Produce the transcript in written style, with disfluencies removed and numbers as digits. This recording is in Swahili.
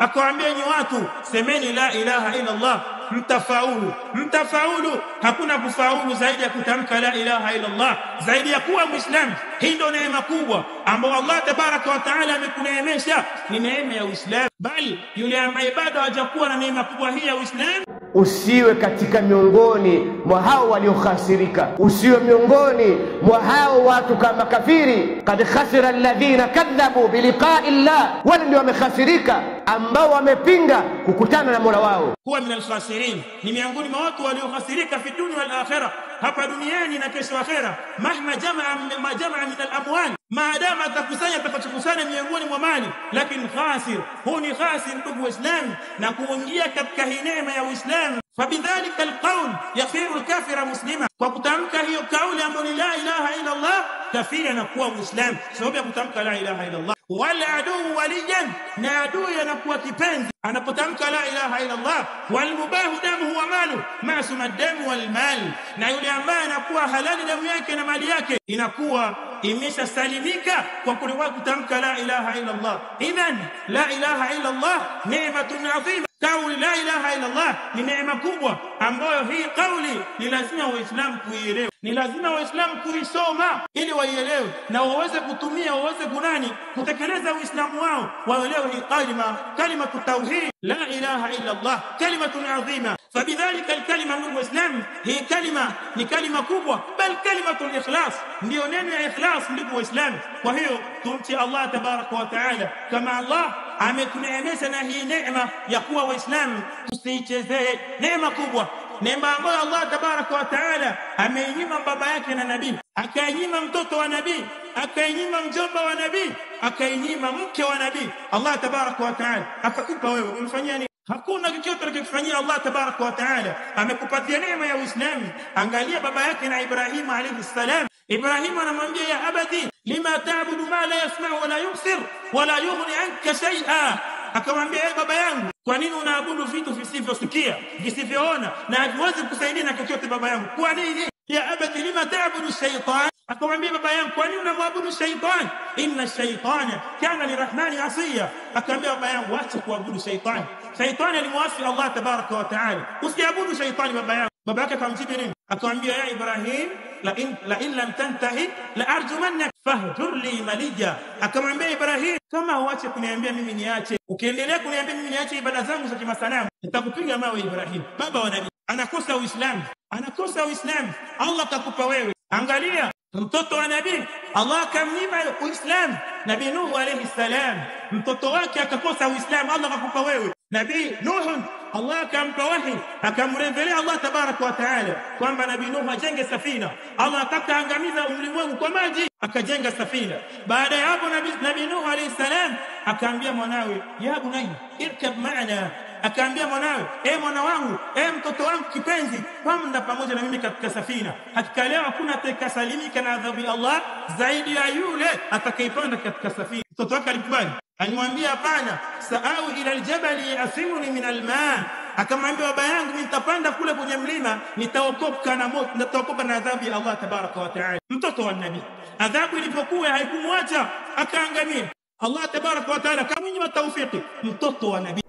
akawaambia ni watu semeni la ilaha illa Allah mtafaulu. Hakuna kufaulu zaidi ya kutamka la ilaha illa Allah, zaidi ya kuwa Muislamu. Hii ndio neema kubwa ambayo Allah tabaraka wa taala amekuneemesha, ni neema ya Uislamu. Bali yule ambaye bado hajakuwa na neema kubwa hii ya Uislamu, usiwe katika miongoni mwa hao waliokhasirika, usiwe miongoni mwa hao watu kama kafiri. Kad khasira alladhina kadhabu biliqa'i Allah, wale ndio wamekhasirika ambao wamepinga kukutana na Mola wao. Huwa min alkhasirin, ni miongoni mwa watu waliokhasirika fi dunya wal akhirah, hapa duniani na kesho akhera. Mahma jamaa min al-amwal, maadama atakusanya atakachokusanya miongoni mwa mali, lakini khasir, huwa ni khasir ndugu Waislamu na kuingia katika hii neema ya Uislamu. فبذلك القول يصير الكافر مسلما، وكتمك هي قول امر لا اله الا الله كافر anakuwa muislam sababu ya kutamka la ilaha illa Allah. Wala aduu waliyan, na adui anakuwa kipenzi anapotamka la ilaha illa Allah. Wal mubahu damu wa malu ma'sum ad-dam wal mal, na yule ambaye anakuwa halali damu yake na mali yake inakuwa imeshasalimika kwa kuliwa kutamka la ilaha illa Allah. Idhan la ilaha illa Allah ni'matun 'azima. Kauli la ilaha illa Allah ni neema kubwa ambayo hii kauli ni lazima Waislamu kuielewe, ni lazima Waislamu kuisoma ili waielewe na waweze kutumia, waweze kutekeleza Uislamu wao, waelewe hii kalima tauhid la ilaha illa Allah kalimatun adhima. Fabidhalika alkalima min Uislamu, hii kalima ni kalima kubwa, bal kalimatul ikhlas, ndio neno ya ikhlas ndugu Waislamu. Kwa hiyo tumti Allah tabaraka wa taala kama Allah ametuneemesha na hii neema ya kuwa Waislamu, tusiichezee neema kubwa, neema ambayo Allah tabaraka wa taala ameinyima baba yake na nabii, akainyima mtoto wa nabii, akainyima mjomba wa nabii, akainyima mke wa nabii. Allah tabaraka wa taala akakupa wewe, umfanyia nini? Hakuna chochote alikufanyia Allah tabaraka wa taala, amekupatia neema ya Uislamu. Angalia baba yake na Ibrahim alayhi salam. Ibrahim anamwambia ya abati lima ta'budu ma la yasma'u wa la yubsir wa la yughni anka shay'a. Akamwambia baba yangu, kwa nini unaabudu vitu visivyosikia, visivyoona na haviwezi kusaidia na chochote baba yangu? Kwa nini? Ya abati lima ta'budu shaytan. Akamwambia baba yangu, kwa nini unamwabudu shaytan? Inna shaytana kana lirahmani asiya. Akamwambia baba yangu, acha kuabudu shaytan. Shaytan alimwasi Allah tabaraka wa taala, usiabudu shaytan baba yangu. Baba yake akamjibu nini? Akamwambia ya Ibrahim la in lam tantahi la arjumannak fahjur li maliya. Akamwambia Ibrahim, kama uache kuniambia mimi niache, ukiendelea kuniambia mimi niache ibada zangu za kimasanamu, nitakupiga mawe. Ibrahim baba wa nabii anakosa Uislamu, anakosa Uislamu. Allah kakupa wewe, angalia mtoto wa nabii Allah kamnyima Uislamu. Nabii Nuh alayhi salam mtoto wake akakosa Uislamu, Allah kakupa wewe. Nabii Nuh Allah akampa wahi, akamrejelea Allah tabaraka wa taala kwamba Nabii Nuh ajenge safina. Allah akaangamiza ulimwengu kwa maji, akajenga safina. Baada ya hapo Nabii Nuh alayhi salam akaambia mwanawe, ya bunayya irkab ma'ana. Akaambia mwanawe, mwana wangu, mtoto wangu kipenzi, panda pamoja na mimi katika safina. Hakika leo hakuna atakayesalimika na adhabu ya Allah zaidi ya yule atakayepanda katika safina. Mtoto wake alikubali, alimwambia hapana, sa'au ila aljabali yasimuni min alma. Akamwambia baba yangu, nitapanda kule kwenye mlima, nitaokoka na moto, nitaokoka na adhabu ya Allah tabaraka wa taala. Mtoto wa nabii, adhabu ilipokuwa haikumwacha, akaangamia. Allah tabaraka wa taala kamnyima tawfiki mtoto wa nabii.